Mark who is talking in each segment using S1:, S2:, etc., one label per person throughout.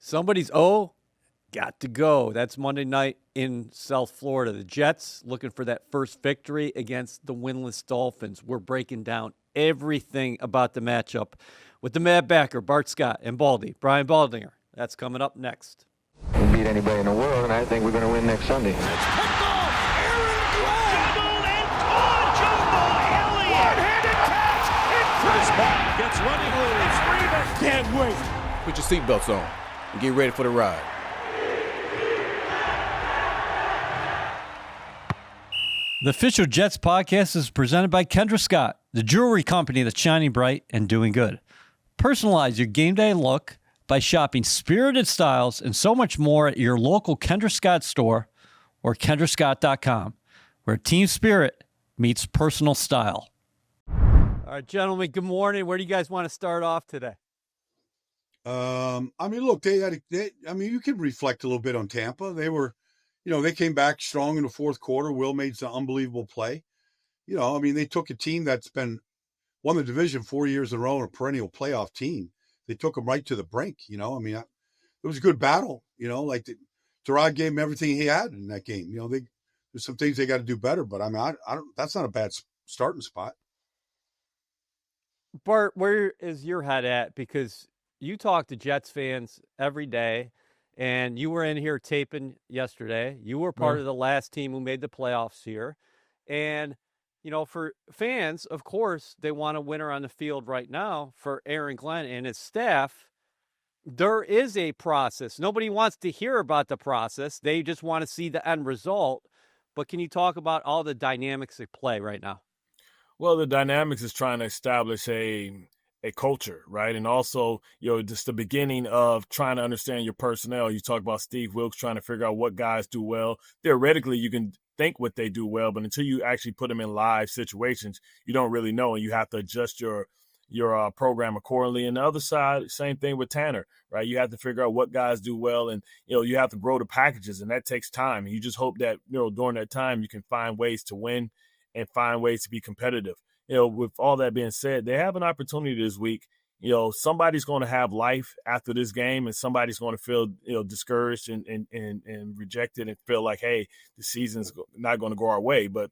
S1: Somebody's got to go. That's Monday night in South Florida. The Jets looking for that first victory against the winless Dolphins. We're breaking down everything about the matchup with the Mad Backer, Bart Scott, and Brian Baldinger. That's coming up next.
S2: We beat anybody in the world, and I think we're going to win next Sunday.
S3: It's picked off. Aaron Glenn. Jumbled and caught. Jumbo Elliott. One-handed catch. Chris Bart gets running room. It's Reeves. Can't wait.
S4: Put your seatbelts on and get ready for the ride.
S1: The official Jets podcast is presented by Kendra Scott, the jewelry company that's shining bright and doing good. Personalize your game day look by shopping spirited styles and so much more at your local Kendra Scott store or kendrascott.com, where team spirit meets personal style. All right, gentlemen, good morning. Where do you guys want to start off today?
S5: Look, you can reflect a little bit on Tampa. They came back strong in the fourth quarter. Will made some unbelievable play. They took a team that's won the division 4 years in a row and a perennial playoff team. They took them right to the brink. It was a good battle. Terod gave him everything he had in that game. There's some things they got to do better, but that's not a bad starting spot.
S1: Bart, where is your head at? Because you talk to Jets fans every day. And you were in here taping yesterday. You were part of the last team who made the playoffs here. And, for fans, of course, they want a winner on the field right now. For Aaron Glenn and his staff, there is a process. Nobody wants to hear about the process. They just want to see the end result. But can you talk about all the dynamics at play right now?
S6: Well, the dynamics is trying to establish a culture, right? And also, just the beginning of trying to understand your personnel. You talk about Steve Wilkes trying to figure out what guys do well. Theoretically, you can think what they do well, but until you actually put them in live situations, you don't really know, and you have to adjust your program accordingly. And the other side, same thing with Tanner, right? You have to figure out what guys do well, and you have to grow the packages, and that takes time. And you just hope that during that time you can find ways to win and find ways to be competitive. With all that being said, they have an opportunity this week. Somebody's going to have life after this game, and somebody's going to feel, discouraged and rejected and feel like, hey, the season's not going to go our way. But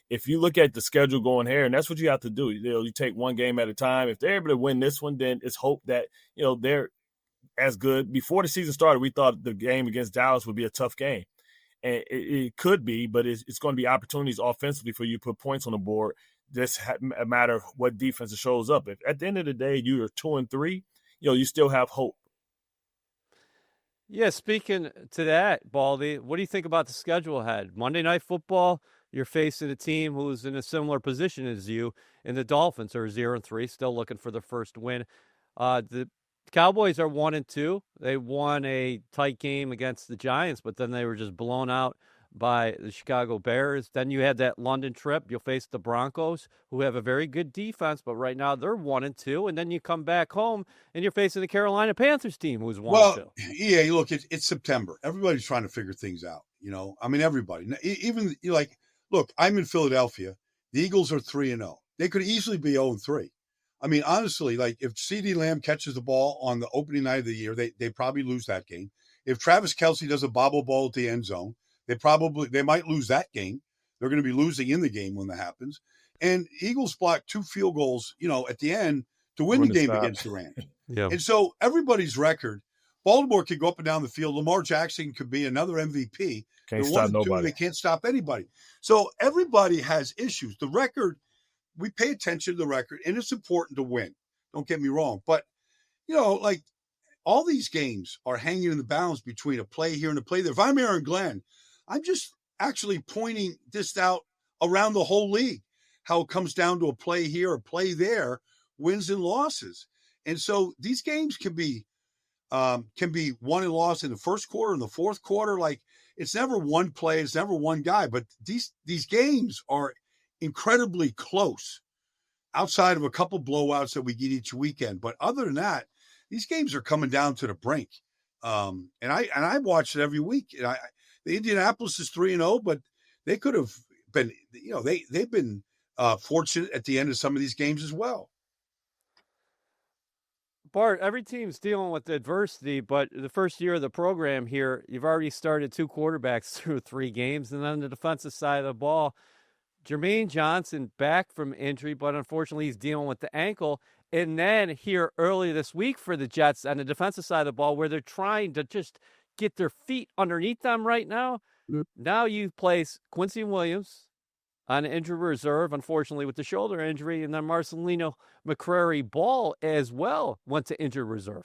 S6: if you look at the schedule going here, and that's what you have to do, you take one game at a time. If they're able to win this one, then it's hope that, they're as good. Before the season started, we thought the game against Dallas would be a tough game. And it could be, but it's going to be opportunities offensively for you to put points on the board. Just a matter of what defense shows up. If at the end of the day you are 2-3, you still have hope.
S1: Yeah, speaking to that, Baldy, what do you think about the schedule ahead? Monday Night Football, you're facing a team who's in a similar position as you, and the Dolphins are 0-3, still looking for the first win. The Cowboys are 1-2. They won a tight game against the Giants, but then they were just blown out by the Chicago Bears. Then you had that London trip. You'll face the Broncos, who have a very good defense, but right now they're 1-2. And then you come back home and you're facing the Carolina Panthers team, who's 1-2.
S5: Well, yeah, look, it's September. Everybody's trying to figure things out. Everybody. Even look, I'm in Philadelphia. The Eagles are 3-0. They could easily be 0-3. Honestly, if CeeDee Lamb catches the ball on the opening night of the year, they probably lose that game. If Travis Kelce does a bobble ball at the end zone, they might lose that game. They're going to be losing in the game when that happens. And Eagles blocked 2 field goals, at the end to win the game against the Rams.
S1: Yeah.
S5: And so everybody's record, Baltimore could go up and down the field. Lamar Jackson could be another MVP.
S6: Can't stop nobody.
S5: They can't stop anybody. So everybody has issues. The record, we pay attention to the record, and it's important to win. Don't get me wrong. But, all these games are hanging in the balance between a play here and a play there. If I'm Aaron Glenn, I'm just actually pointing this out around the whole league, how it comes down to a play here, a play there, wins and losses. And so these games can be won and lost in the first quarter, in the fourth quarter. It's never one play, it's never one guy, but these games are incredibly close outside of a couple blowouts that we get each weekend. But other than that, these games are coming down to the brink. And I watch it every week. And the Indianapolis is 3-0, but they could have been, they've been fortunate at the end of some of these games as well.
S1: Bart, every team's dealing with adversity, but the first year of the program here, you've already started 2 quarterbacks through 3 games. And then the defensive side of the ball, Jermaine Johnson back from injury, but unfortunately he's dealing with the ankle. And then here early this week for the Jets on the defensive side of the ball, where they're trying to just get their feet underneath them right now. Now you place Quincy Williams on injured reserve, unfortunately, with the shoulder injury, and then Marcelino McCrary Ball as well went to injured reserve.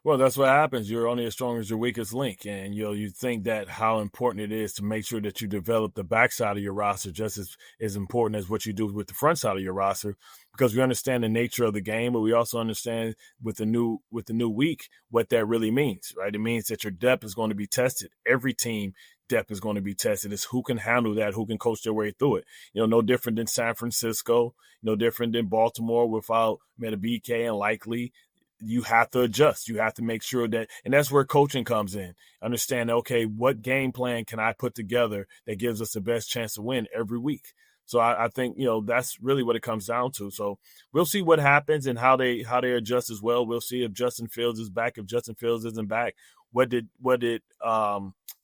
S6: Well, that's what happens. You're only as strong as your weakest link. And, you think that how important it is to make sure that you develop the backside of your roster just as important as what you do with the front side of your roster, because we understand the nature of the game, but we also understand with the new week what that really means, right? It means that your depth is going to be tested. Every team depth is going to be tested. It's who can handle that, who can coach their way through it. No different than San Francisco, no different than Baltimore without Metabike and Likely. You have to adjust. You have to make sure that, and that's where coaching comes in. Understand, okay, what game plan can I put together that gives us the best chance to win every week? So I think, that's really what it comes down to. So we'll see what happens and how they adjust as well. We'll see if Justin Fields is back. If Justin Fields isn't back, what did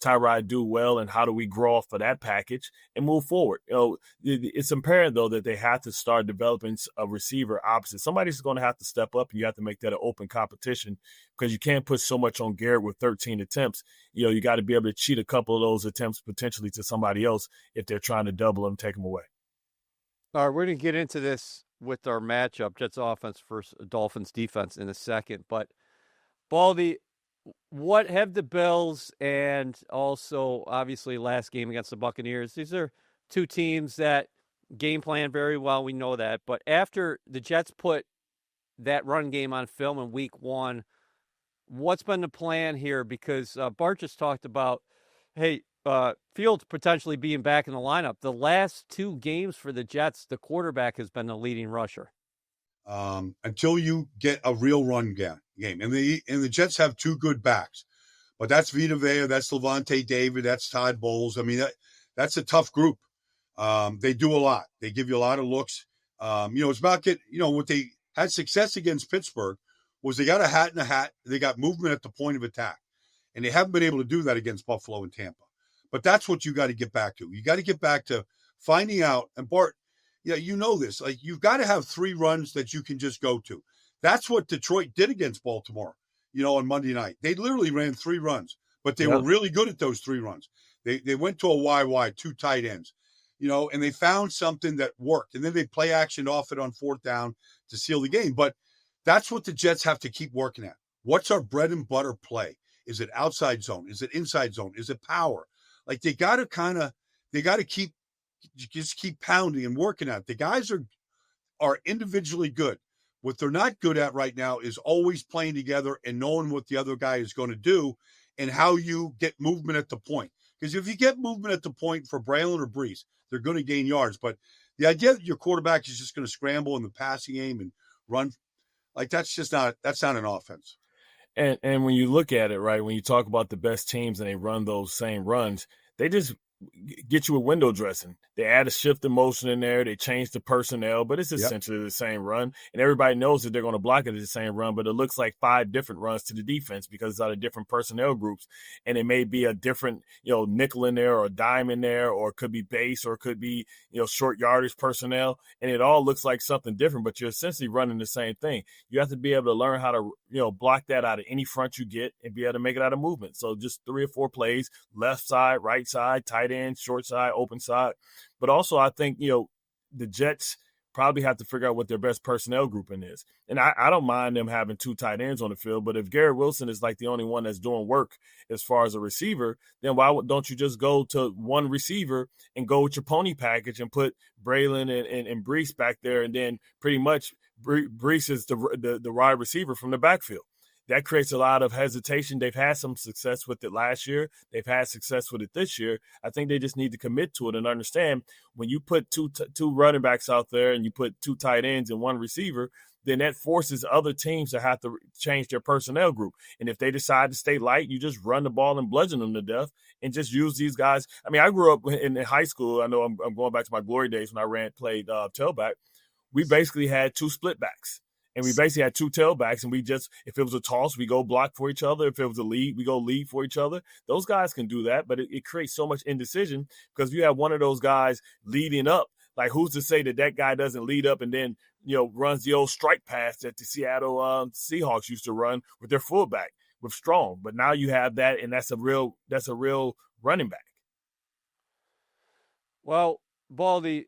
S6: Tyrod do well, and how do we grow off of that package and move forward? It's apparent, though, that they have to start developing a receiver opposite. Somebody's going to have to step up, and you have to make that an open competition, because you can't put so much on Garrett with 13 attempts. You got to be able to cheat a couple of those attempts potentially to somebody else if they're trying to double them, take them away.
S1: All right, we're going to get into this with our matchup, Jets offense versus Dolphins defense, in a second. But, Baldy, what have the Bills, and also obviously last game against the Buccaneers, these are two teams that game plan very well, we know that. But after the Jets put that run game on film in week 1, what's been the plan here? Because Bart just talked about, hey, Fields potentially being back in the lineup. The last 2 games for the Jets, the quarterback has been the leading rusher.
S5: Until you get a real run game. And the Jets have 2 good backs. But that's Vita Vea, that's Levante David, that's Todd Bowles. I mean, that's a tough group. They do a lot. They give you a lot of looks. It's about what they had success against Pittsburgh was they got a hat in a hat. They got movement at the point of attack. And they haven't been able to do that against Buffalo and Tampa. But that's what you got to get back to. You got to get back to finding out. And Bart, this. Like, you've got to have 3 runs that you can just go to. That's what Detroit did against Baltimore, on Monday night. They literally ran 3 runs, but they were really good at those 3 runs. They went to a YY, 2 tight ends, and they found something that worked. And then they play action off it on 4th down to seal the game. But that's what the Jets have to keep working at. What's our bread and butter play? Is it outside zone? Is it inside zone? Is it power? Like, they got to keep pounding and working at it. The guys are individually good. What they're not good at right now is always playing together and knowing what the other guy is going to do and how you get movement at the point. Because if you get movement at the point for Braylon or Brees, they're going to gain yards. But the idea that your quarterback is just going to scramble in the passing game and run, like, that's not an offense.
S6: And when you look at it, right, when you talk about the best teams and they run those same runs, they just get you a window dressing. They add a shift in motion in there. They change the personnel, but it's essentially the same run. And everybody knows that they're going to block it at the same run, but it looks like 5 different runs to the defense because it's out of different personnel groups. And it may be a different, nickel in there or a dime in there, or it could be base, or it could be, short yardage personnel. And it all looks like something different, but you're essentially running the same thing. You have to be able to learn how to, block that out of any front you get and be able to make it out of movement. So just 3 or 4 plays, left side, right side, tight end, short side, open side. But also, I think, the Jets probably have to figure out what their best personnel grouping is. And I don't mind them having 2 tight ends on the field, but if Garrett Wilson is like the only one that's doing work as far as a receiver, then why don't you just go to 1 receiver and go with your pony package and put Braylon and Brees back there, and then pretty much Brees is the wide receiver from the backfield. That creates a lot of hesitation. They've had some success with it last year. They've had success with it this year. I think they just need to commit to it and understand when you put two running backs out there and you put 2 tight ends and 1 receiver, then that forces other teams to have to change their personnel group. And if they decide to stay light, you just run the ball and bludgeon them to death and just use these guys. I mean, I grew up in high school. I know I'm going back to my glory days when I played tailback. We basically had 2 split backs. And we basically had two tailbacks, and we just, if it was a toss, we go block for each other. If it was a lead, we go lead for each other. Those guys can do that, but it creates so much indecision because if you have one of those guys leading up, like who's to say that guy doesn't lead up and then, runs the old strike pass that the Seattle Seahawks used to run with their fullback with Strong. But now you have that, and that's a real running back.
S1: Well, Baldy,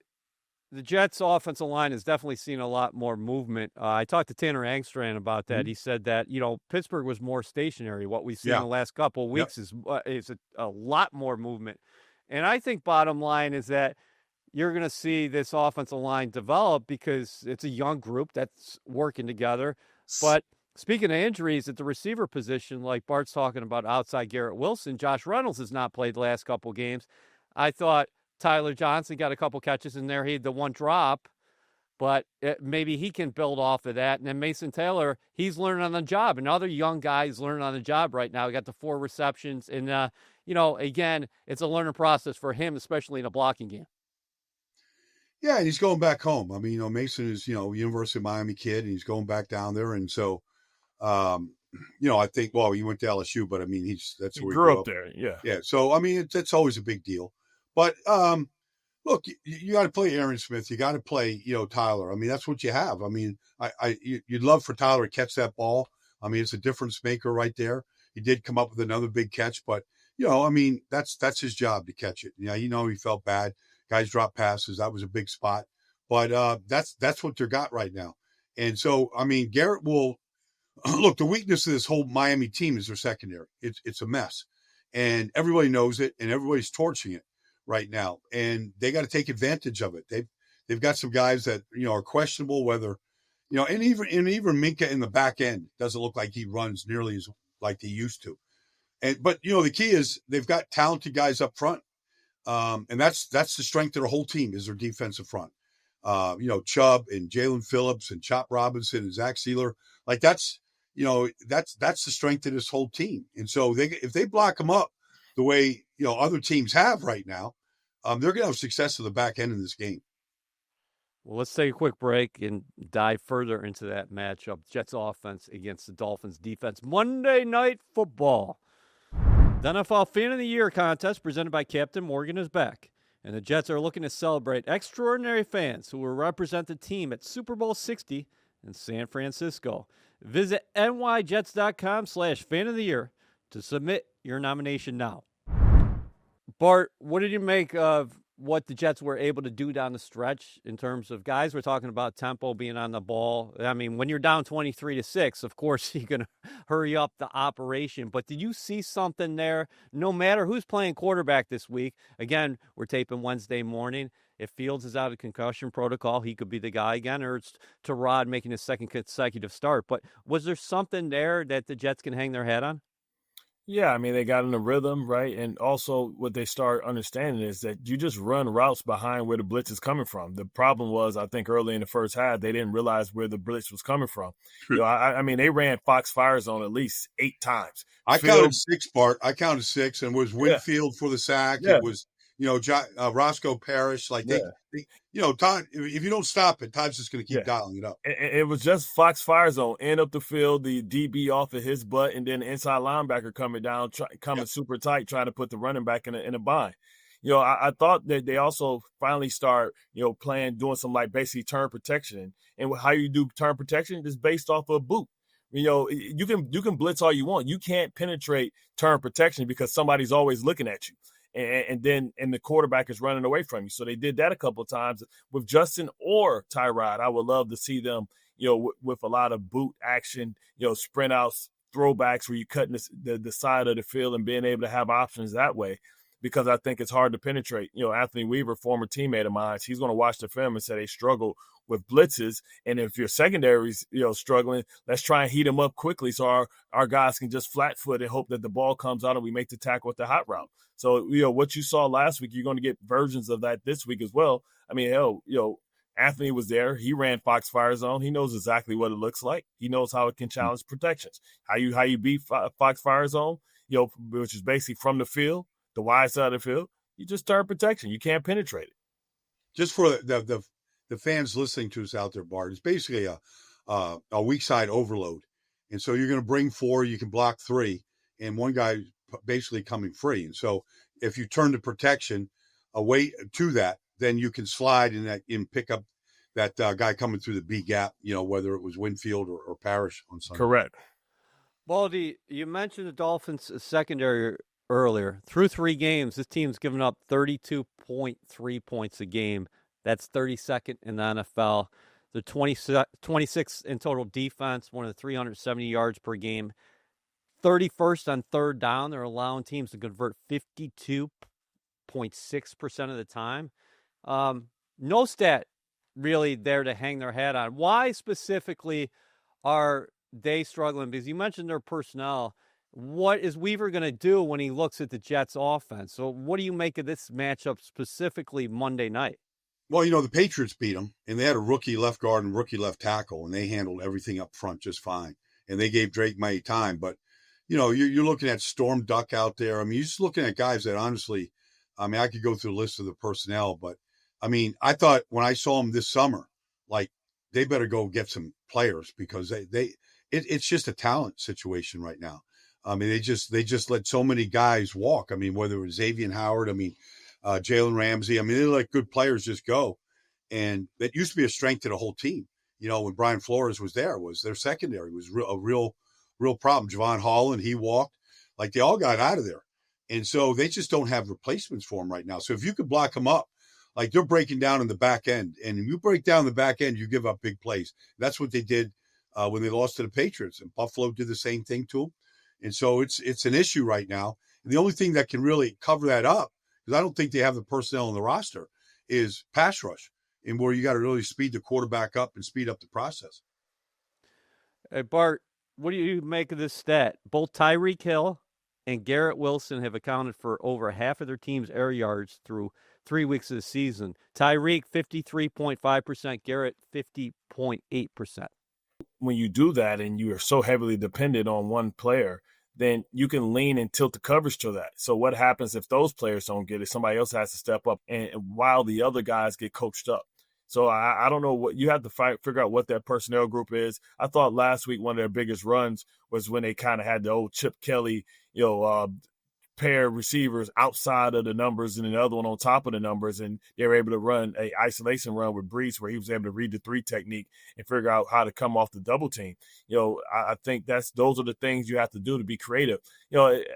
S1: the Jets' offensive line has definitely seen a lot more movement. I talked to Tanner Angstrand about that. Mm-hmm. He said that, Pittsburgh was more stationary. What we've seen in the last couple of weeks is a lot more movement. And I think bottom line is that you're going to see this offensive line develop because it's a young group that's working together. But speaking of injuries at the receiver position, like Bart's talking about outside Garrett Wilson, Josh Reynolds has not played the last couple of games. I thought Tyler Johnson got a couple catches in there. He had the one drop, but maybe he can build off of that. And then Mason Taylor, he's learning on the job. Another young guy is learning on the job right now. He got the 4 receptions. And, again, it's a learning process for him, especially in a blocking game.
S5: Yeah, and he's going back home. I mean, Mason is, University of Miami kid, and he's going back down there. And so, I think, well, he went to LSU, but I mean, that's where he grew up
S6: there. Yeah.
S5: Yeah. So, I mean, that's always a big deal. But look, you got to play Aaron Smith. You got to play, Tyler. I mean, that's what you have. I mean, you'd love for Tyler to catch that ball. I mean, it's a difference maker right there. He did come up with another big catch, but I mean, that's his job to catch it. Yeah, he felt bad. Guys dropped passes. That was a big spot, but that's what they got right now. And so, I mean, Garrett will look. The weakness of this whole Miami team is their secondary. It's a mess, and everybody knows it, and everybody's torching it right now, and they got to take advantage of it. They've got some guys that are questionable whether and even Minka in the back end doesn't look like he runs nearly as like he used to. But the key is they've got talented guys up front, and that's the strength of their whole team is their defensive front. Chubb and Jalen Phillips and Chop Robinson and Zach Sealer, like that's the strength of this whole team. And so if they block them up the way other teams have right now, they're going to have success at the back end in this game.
S1: Well, let's take a quick break and dive further into that matchup. Jets offense against the Dolphins defense. Monday Night Football. The NFL Fan of the Year contest presented by Captain Morgan is back, and the Jets are looking to celebrate extraordinary fans who will represent the team at Super Bowl 60 in San Francisco. Visit nyjets.com/fan of the year to submit your nomination now. Bart, what did you make of what the Jets were able to do down the stretch in terms of guys? We're talking about tempo, being on the ball. I mean, when you're down 23-6, of course, you're going to hurry up the operation. But did you see something there? No matter who's playing quarterback this week, again, we're taping Wednesday morning. If Fields is out of concussion protocol, he could be the guy again, or it's Tyrod making his second consecutive start. But was there something there that the Jets can hang their hat on?
S6: Yeah, I mean, they got in the rhythm, right? And also what they start understanding is that you just run routes behind where the blitz is coming from. The problem was, I think, early in the first half, they didn't realize where the blitz was coming from. I mean, they ran Fox Fire Zone at least 8 times.
S5: I counted 6, Bart. I counted 6, and it was Winfield for the sack. Yeah. It was, Roscoe Parrish. Like, Todd, if you don't stop it, Todd's just going to keep dialing it up.
S6: It was just Fox Fire Zone, end up the field, the DB off of his butt, and then the inside linebacker coming down, coming super tight, trying to put the running back in a bind. I thought that they also finally start, doing some like basically turn protection. And how you do turn protection is based off of a boot. You can blitz all you want. You can't penetrate turn protection because somebody's always looking at you. And then the quarterback is running away from you. So they did that a couple of times with Justin or Tyrod. I would love to see them, with a lot of boot action, sprint outs, throwbacks where you're cutting the side of the field and being able to have options that way, because I think it's hard to penetrate. Anthony Weaver, former teammate of mine, he's going to watch the film and say they struggle with blitzes. And if your secondary's, struggling, let's try and heat them up quickly so our guys can just flat foot and hope that the ball comes out and we make the tackle with the hot route. So, what you saw last week, you're going to get versions of that this week as well. I mean, Anthony was there. He ran Fox Fire Zone. He knows exactly what it looks like. He knows how it can challenge protections. How you beat Fox Fire Zone, which is basically from the field, the wide side of the field. You just turn protection. You can't penetrate it.
S5: Just for the fans listening to us out there, Bart, it's basically a a weak side overload. And so you're going to bring 4, you can block 3, and one guy basically coming free. And so if you turn the protection away to that, then you can slide and pick up that guy coming through the B gap, whether it was Winfield or Parrish on Sunday.
S6: Correct.
S1: Baldy, you mentioned the Dolphins secondary earlier. Through 3 games, this team's given up 32.3 points a game. That's 32nd in the NFL. They're 26th in total defense, more than 370 yards per game. 31st on third down. They're allowing teams to convert 52.6% of the time. No stat really there to hang their hat on. Why specifically are they struggling? Because you mentioned their personnel. What is Weaver going to do when he looks at the Jets' offense? So what do you make of this matchup specifically Monday night?
S5: Well, the Patriots beat them, and they had a rookie left guard and rookie left tackle, and they handled everything up front just fine. And they gave Drake May time. But, you're looking at Storm Duck out there. I mean, you're just looking at guys that honestly, I could go through the list of the personnel, but, I thought when I saw them this summer, like, they better go get some players because it's just a talent situation right now. They just let so many guys walk. Whether it was Xavier Howard, Jalen Ramsey. They let good players just go. And that used to be a strength to the whole team. When Brian Flores was there, was their secondary was a real problem. Javon Holland, he walked. Like, they all got out of there. And so they just don't have replacements for him right now. So if you could block them up, like, they're breaking down in the back end. And if you break down the back end, you give up big plays. That's what they did when they lost to the Patriots. And Buffalo did the same thing to them. And so it's an issue right now. And the only thing that can really cover that up, because I don't think they have the personnel on the roster, is pass rush, and where you got to really speed the quarterback up and speed up the process.
S1: Hey, Bart, what do you make of this stat? Both Tyreek Hill and Garrett Wilson have accounted for over half of their team's air yards through 3 weeks of the season. Tyreek, 53.5%, Garrett, 50.8%.
S6: When you do that and you are so heavily dependent on one player, then you can lean and tilt the coverage to that. So what happens if those players don't get it? Somebody else has to step up, and while the other guys get coached up. So I don't know what you have to figure out what that personnel group is. I thought last week one of their biggest runs was when they kind of had the old Chip Kelly, pair of receivers outside of the numbers and the other one on top of the numbers, and they were able to run a isolation run with Brees where he was able to read the 3 technique and figure out how to come off the double team. I think those are the things you have to do to be creative.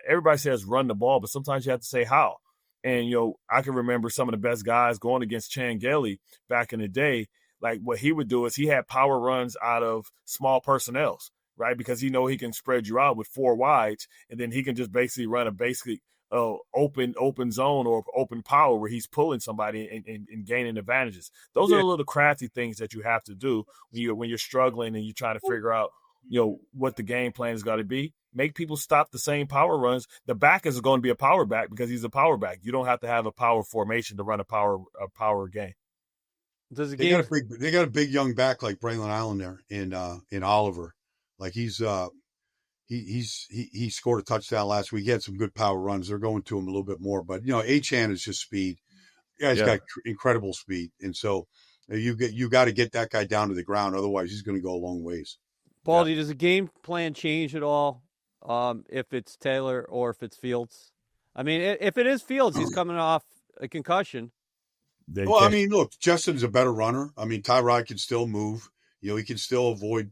S6: Everybody says run the ball, but sometimes you have to say how. And, I can remember some of the best guys going against Chan Gailey back in the day. Like, what he would do is he had power runs out of small personnels, right? Because he can spread you out with 4 wides, and then he can just basically run a open zone or open power where he's pulling somebody and gaining advantages. Those are the little crafty things that you have to do when you're struggling and you're trying to figure out, what the game plan is going to be. Make people stop the same power runs. The back is going to be a power back because he's a power back. You don't have to have a power formation to run a power game.
S5: They got a big young back like Braylon Allen there in Oliver. Like, he scored a touchdown last week. He had some good power runs. They're going to him a little bit more, but Achane is just speed. He's got incredible speed, and so you got to get that guy down to the ground. Otherwise, he's going to go a long ways.
S1: Baldy, does the game plan change at all if it's Taylor or if it's Fields? If it is Fields, he's coming off a concussion.
S5: Look, Justin's a better runner. Tyrod can still move. He can still avoid,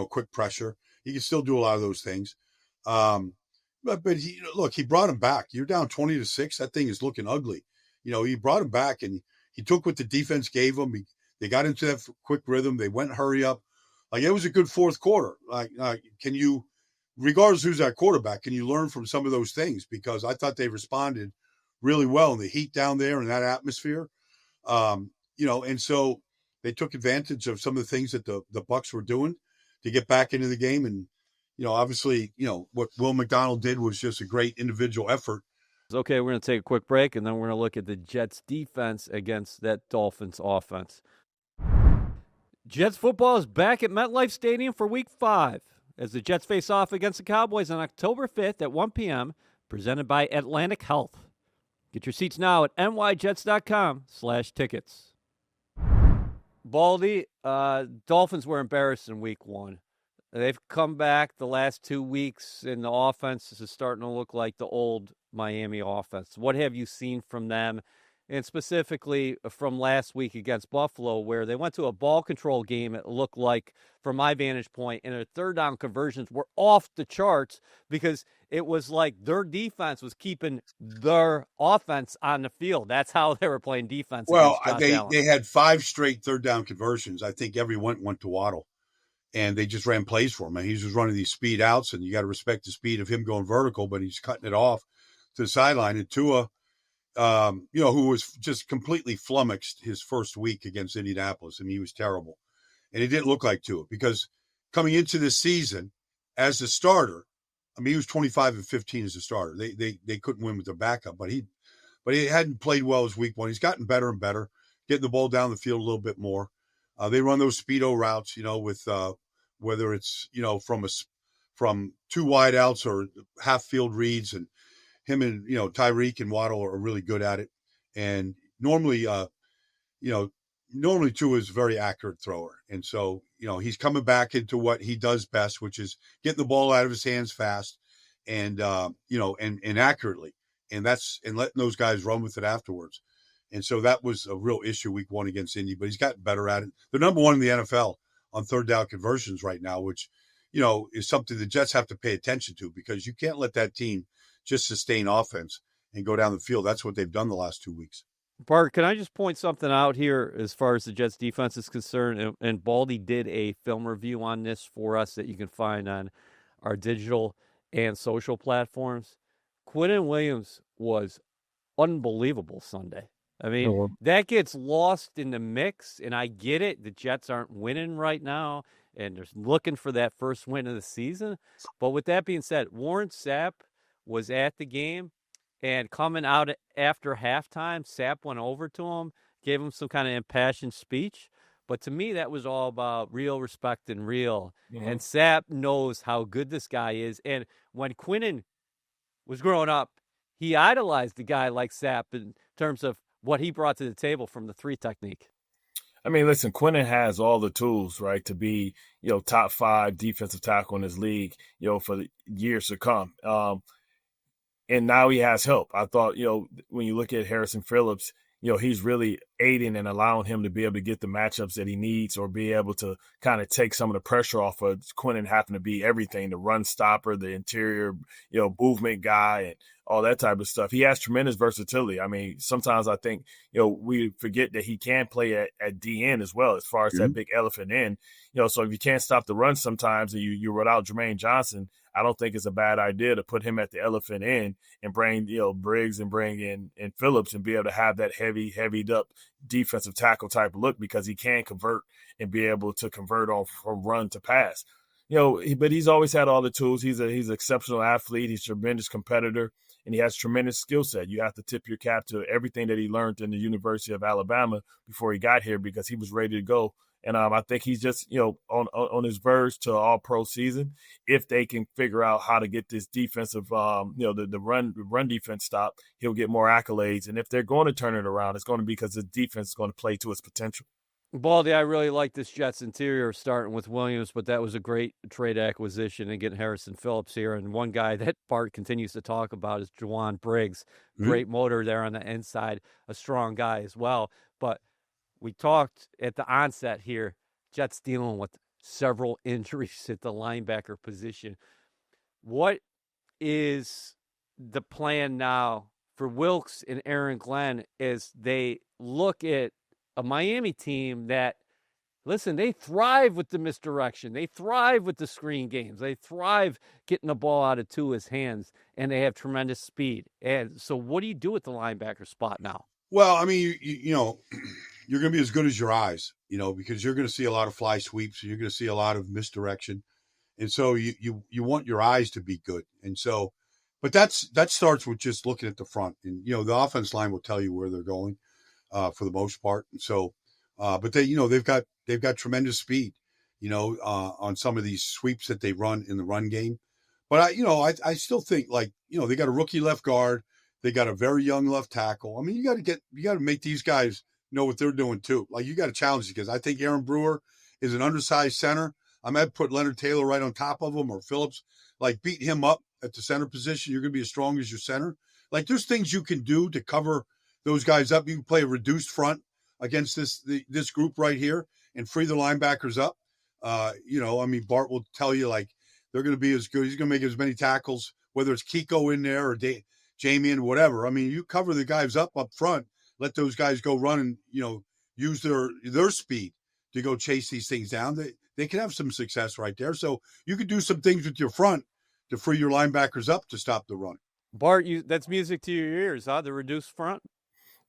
S5: quick pressure. He can still do a lot of those things. But he brought him back. You're down 20-6. That thing is looking ugly. He brought him back, and he took what the defense gave him. They got into that quick rhythm. They went hurry up. Like, it was a good fourth quarter. Can you, regardless who's that quarterback, can you learn from some of those things? Because I thought they responded really well in the heat down there in that atmosphere. And so they took advantage of some of the things that the Bucs were doing to get back into the game. And, obviously, what Will McDonald did was just a great individual effort.
S1: Okay, we're going to take a quick break, and then we're going to look at the Jets' defense against that Dolphins offense. Jets football is back at MetLife Stadium for Week 5 as the Jets face off against the Cowboys on October 5th at 1 p.m., presented by Atlantic Health. Get your seats now at nyjets.com/tickets. Baldy, Dolphins were embarrassed in week 1. They've come back the last 2 weeks, and the offense is starting to look like the old Miami offense. What have you seen from them, and specifically from last week against Buffalo, where they went to a ball control game? It looked like, from my vantage point, and their third down conversions were off the charts because it was like their defense was keeping their offense on the field. That's how they were playing defense
S5: Well,
S1: against Josh
S5: they
S1: Allen.
S5: they had 5 straight third down conversions. I think every one went to Waddle, and they just ran plays for him. And he's just running these speed outs, and you got to respect the speed of him going vertical, but he's cutting it off to the sideline. And Tua, who was just completely flummoxed his first week against Indianapolis. I mean, he was terrible. And it didn't look like Tua because coming into this season as a starter, I mean, he was 25-15 as a starter. They couldn't win with their backup, but he hadn't played well as week 1. He's gotten better and better, getting the ball down the field a little bit more. They run those speedo routes, with whether it's from 2 wide outs or half field reads, and him and Tyreek and Waddle are really good at it. And normally Tua is a very accurate thrower, and so he's coming back into what he does best, which is getting the ball out of his hands fast and and accurately, and letting those guys run with it afterwards. And so that was a real issue week 1 against Indy, but he's gotten better at it. They're number 1 in the NFL on third down conversions right now, which, is something the Jets have to pay attention to, because you can't let that team just sustain offense and go down the field. That's what they've done the last 2 weeks.
S1: Bart, can I just point something out here as far as the Jets defense is concerned? And Baldy did a film review on this for us that you can find on our digital and social platforms. Quinnen Williams was unbelievable Sunday. I mean, that gets lost in the mix, and I get it. The Jets aren't winning right now, and they're looking for that first win of the season. But with that being said, Warren Sapp was at the game, and coming out after halftime, Sapp went over to him, gave him some kind of impassioned speech. But to me, that was all about real respect and real. Mm-hmm. And Sapp knows how good this guy is. And when Quinnen was growing up, he idolized a guy like Sapp in terms of what he brought to the table from the 3 technique.
S6: I mean, listen, Quinnen has all the tools, right, to be, top 5 defensive tackle in this league, for the years to come. And now he has help. I thought, when you look at Harrison Phillips, he's really aiding and allowing him to be able to get the matchups that he needs, or be able to kind of take some of the pressure off of Quinnen having to be everything, the run stopper, the interior, movement guy, and all that type of stuff. He has tremendous versatility. I mean, sometimes I think, we forget that he can play at DN as well, as far as that big elephant in. So if you can't stop the run sometimes, and you're without Jermaine Johnson, I don't think it's a bad idea to put him at the elephant end and bring, Briggs and bring in Phillips, and be able to have that heavied up defensive tackle type look, because he can convert and be able to convert on from run to pass. But he's always had all the tools. He's an exceptional athlete. He's a tremendous competitor, and he has tremendous skill set. You have to tip your cap to everything that he learned in the University of Alabama before he got here, because he was ready to go. And I think he's just, on his verge to all-pro season. If they can figure out how to get this defensive, the run defense stop, he'll get more accolades. And if they're going to turn it around, it's going to be because the defense is going to play to its potential.
S1: Baldy, I really like this Jets interior, starting with Williams, but that was a great trade acquisition, and getting Harrison Phillips here. And one guy that Bart continues to talk about is Juwan Briggs. Great motor there on the inside, a strong guy as well. But we talked at the onset here, Jets dealing with several injuries at the linebacker position. What is the plan now for Wilkes and Aaron Glenn as they look at a Miami team that, listen, they thrive with the misdirection. They thrive with the screen games. They thrive getting the ball out of Tua's hands, and they have tremendous speed. And so what do you do with the linebacker spot now?
S5: Well, I mean, you're going to be as good as your eyes, because you're going to see a lot of fly sweeps, and you're going to see a lot of misdirection. And so you want your eyes to be good. And so, but that starts with just looking at the front, and, the offense line will tell you where they're going for the most part. And so, but they've got tremendous speed, on some of these sweeps that they run in the run game. But I still think, they got a rookie left guard. They got a very young left tackle. I mean, you got to make these guys know what they're doing too. Like, you got to challenge because I think Aaron Brewer is an undersized center. I might put Leonard Taylor right on top of him, or Phillips. Like, beat him up at the center position. You're going to be as strong as your center. Like, there's things you can do to cover those guys up. You can play a reduced front against this group right here and free the linebackers up. Bart will tell you, like, they're going to be as good. He's going to make as many tackles, whether it's Kiko in there or Jamian, whatever. I mean, you cover the guys up front, let those guys go run and, use their speed to go chase these things down. They can have some success right there. So you could do some things with your front to free your linebackers up to stop the run.
S1: Bart, that's music to your ears, huh? The reduced front?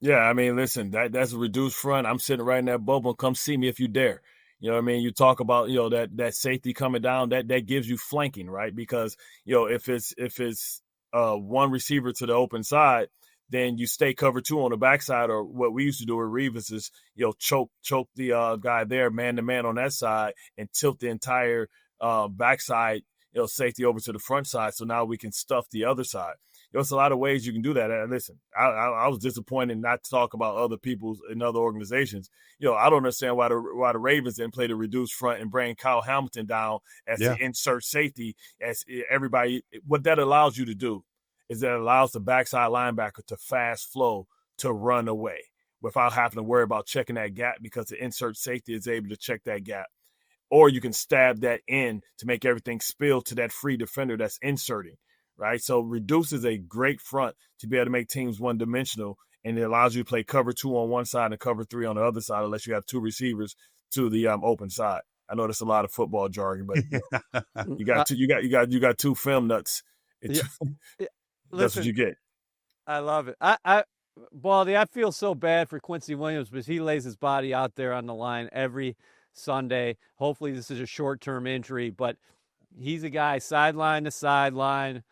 S6: Yeah, I mean, listen, that's a reduced front. I'm sitting right in that bubble. Come see me if you dare. You know what I mean? You talk about, that safety coming down, that gives you flanking, right? Because, if it's one receiver to the open side, then you stay cover two on the backside, or what we used to do with Revis is, choke the guy there, man to man on that side, and tilt the entire backside, safety over to the front side. So now we can stuff the other side. It's a lot of ways you can do that. And listen, I was disappointed not to talk about other people in other organizations. I don't understand why the Ravens didn't play the reduced front and bring Kyle Hamilton down as the insert safety. As everybody, what that allows you to do is that it allows the backside linebacker to fast flow to run away without having to worry about checking that gap, because the insert safety is able to check that gap. Or you can stab that in to make everything spill to that free defender that's inserting. Right, so reduce is a great front to be able to make teams one-dimensional, and it allows you to play cover two on one side and cover three on the other side, unless you have two receivers to the open side. I know that's a lot of football jargon, but you got two film nuts. That's what you get.
S1: I love it. Baldy, I feel so bad for Quincy Williams, because he lays his body out there on the line every Sunday. Hopefully, this is a short-term injury, but he's a guy sideline to sideline.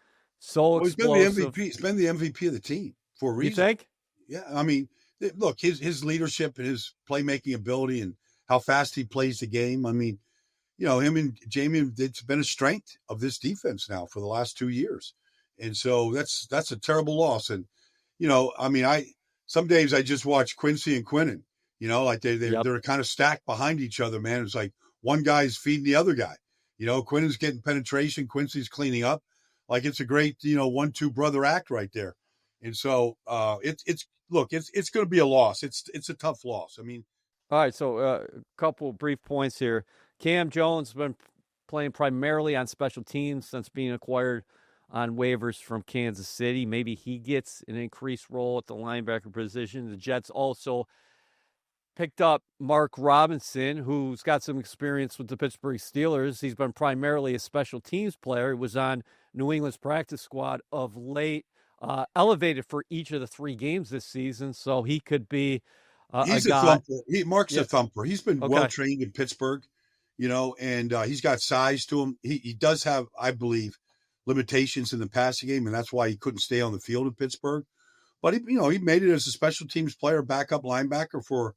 S1: So explosive.
S5: He's been the MVP of the team for a reason.
S1: You think?
S5: Yeah. I mean, look, his leadership and his playmaking ability and how fast he plays the game. I mean, him and Jamie, it's been a strength of this defense now for the last 2 years. And so that's a terrible loss. And, some days I just watch Quincy and Quinnen, like they're kind of stacked behind each other, man. It's like one guy's feeding the other guy. Quinnen's getting penetration, Quincy's cleaning up. Like, it's a great, 1-2 brother act right there. And so it's going to be a loss. It's a tough loss. I mean,
S1: all right. So a couple brief points here. Cam Jones has been playing primarily on special teams since being acquired on waivers from Kansas City. Maybe he gets an increased role at the linebacker position. The Jets also picked up Mark Robinson, who's got some experience with the Pittsburgh Steelers. He's been primarily a special teams player. He was on New England's practice squad of late, elevated for each of the 3 games this season. So he could be
S5: he's a
S1: guy.
S5: Thumper. Mark's a thumper. He's been well-trained in Pittsburgh, and he's got size to him. He does have, I believe, limitations in the passing game, and that's why he couldn't stay on the field in Pittsburgh. But, he made it as a special teams player, backup linebacker for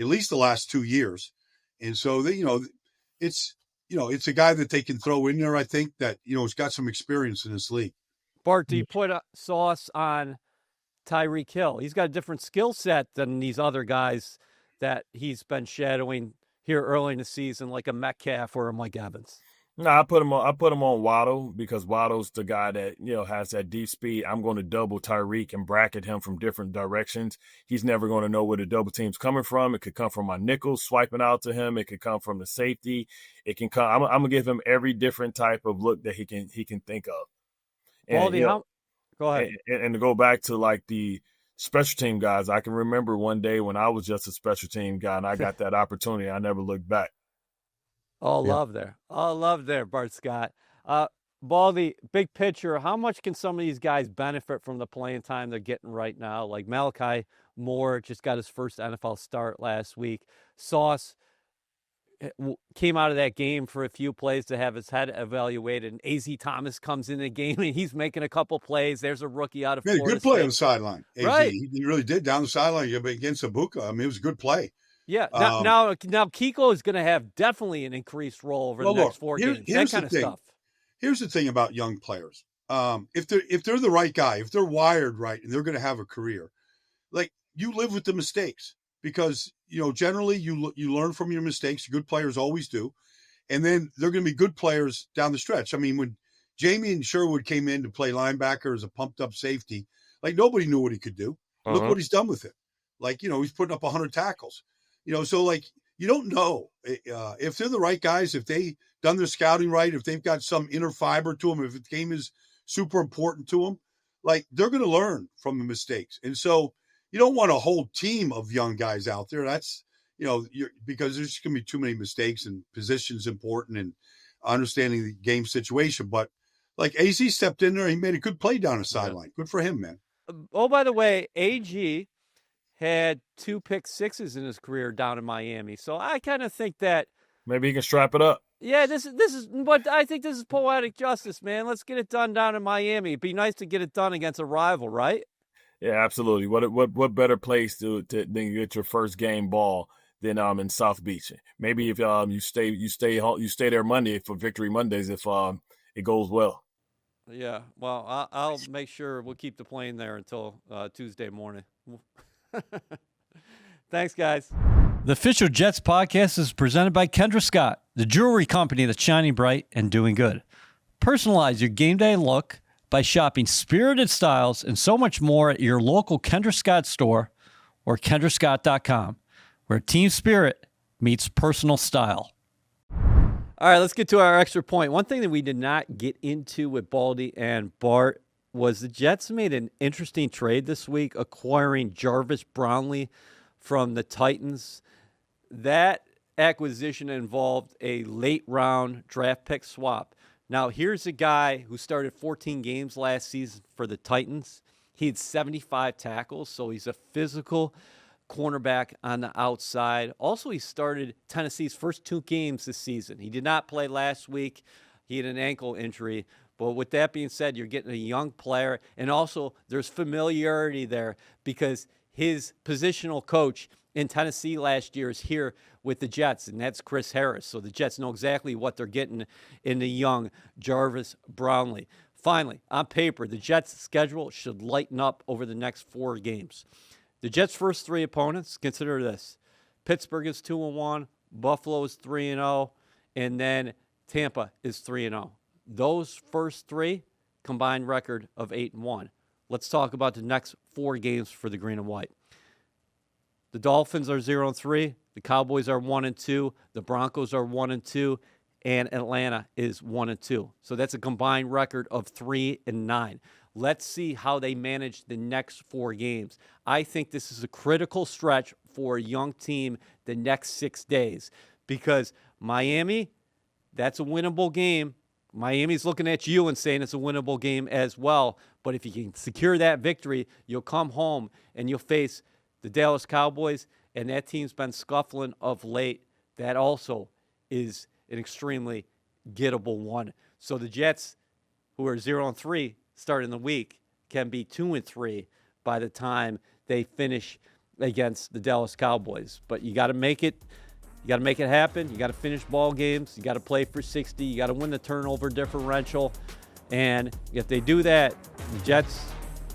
S5: at least the last 2 years. And so it's a guy that they can throw in there, I think, that, has got some experience in this league.
S1: Bart, do you put a sauce on Tyreek Hill? He's got a different skill set than these other guys that he's been shadowing here early in the season, like a Metcalf or a Mike Evans.
S6: No, I put him on Waddle, because Waddle's the guy that, has that deep speed. I'm going to double Tyreek and bracket him from different directions. He's never going to know where the double team's coming from. It could come from my nickel swiping out to him. It could come from the safety. It can come. I'm going to give him every different type of look that he can think of. And,
S1: Baldy, go ahead.
S6: And to go back to like the special team guys, I can remember one day when I was just a special team guy and I got that opportunity. I never looked back.
S1: All love there, Bart Scott. Baldy, big picture, how much can some of these guys benefit from the playing time they're getting right now? Like Malachi Moore just got his first NFL start last week. Sauce came out of that game for a few plays to have his head evaluated. And A.Z. Thomas comes in the game, and he's making a couple plays. There's a rookie out of Florida
S5: good play on the sideline. AZ.
S1: Right.
S5: He really did down the sideline against Ibuka. I mean, it was a good play.
S1: Yeah. Now Kiko is going to have definitely an increased role over the next 4 games. That kind of stuff.
S5: Here's the thing about young players. If they're the right guy, if they're wired right, and they're going to have a career, like, you live with the mistakes. because, generally you learn from your mistakes. Good players always do. And then they're going to be good players down the stretch. I mean, when Jamie and Sherwood came in to play linebacker as a pumped up safety, like nobody knew what he could do. Look what he's done with it. Like, he's putting up 100 tackles, so like, you don't know if they're the right guys, if they done their scouting right, if they've got some inner fiber to them, if the game is super important to them, like they're going to learn from the mistakes. And so you don't want a whole team of young guys out there. That's, because there's just going to be too many mistakes, and positions important and understanding the game situation. But like AZ stepped in there, he made a good play down the sideline. Good for him, man.
S1: Oh, by the way, AG had 2 pick sixes in his career down in Miami. So I kind of think that
S6: maybe he can strap it up.
S1: Yeah, this is, but I think this is poetic justice, man. Let's get it done down in Miami. It'd be nice to get it done against a rival, right?
S6: Yeah, absolutely. What better place to get your first game ball than in South Beach? Maybe if you stay there Monday for Victory Mondays if it goes well.
S1: Yeah, well, I'll make sure we'll keep the plane there until Tuesday morning. Thanks, guys. The Official Jets podcast is presented by Kendra Scott, the jewelry company that's shining bright and doing good. Personalize your game day look by shopping spirited styles and so much more at your local Kendra Scott store or kendrascott.com, where team spirit meets personal style. All right, let's get to our extra point. One thing that we did not get into with Baldy and Bart was the Jets made an interesting trade this week, acquiring Jarvis Brownlee from the Titans. That acquisition involved a late-round draft pick swap. Now, here's a guy who started 14 games last season for the Titans. He had 75 tackles, so he's a physical cornerback on the outside. Also, he started Tennessee's first 2 games this season. He did not play last week. He had an ankle injury. But with that being said, you're getting a young player, and also there's familiarity there because his positional coach in Tennessee last year is here with the Jets, and that's Chris Harris. So the Jets know exactly what they're getting in the young Jarvis Brownlee. Finally, on paper, the Jets' schedule should lighten up over the next 4 games. The Jets' first 3 opponents, consider this. Pittsburgh is 2-1, Buffalo is 3-0, and then Tampa is 3-0. Those first 3, combined record of 8-1. Let's talk about the next 4 games for the Green and White. The Dolphins are 0-3. The Cowboys are 1-2. The Broncos are 1-2. And Atlanta is 1-2. So that's a combined record of 3-9. Let's see how they manage the next 4 games. I think this is a critical stretch for a young team the next 6 days because Miami, that's a winnable game. Miami's looking at you and saying it's a winnable game as well. But if you can secure that victory, you'll come home and you'll face the Dallas Cowboys, and that team's been scuffling of late. That also is an extremely gettable one. So the Jets, who are 0-3 starting the week, can be 2-3 by the time they finish against the Dallas Cowboys. But you got to make it. You got to make it happen. You got to finish ball games. You got to play for 60. You got to win the turnover differential. And if they do that, the Jets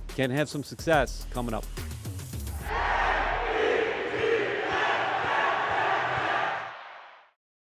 S1: can have some success coming up.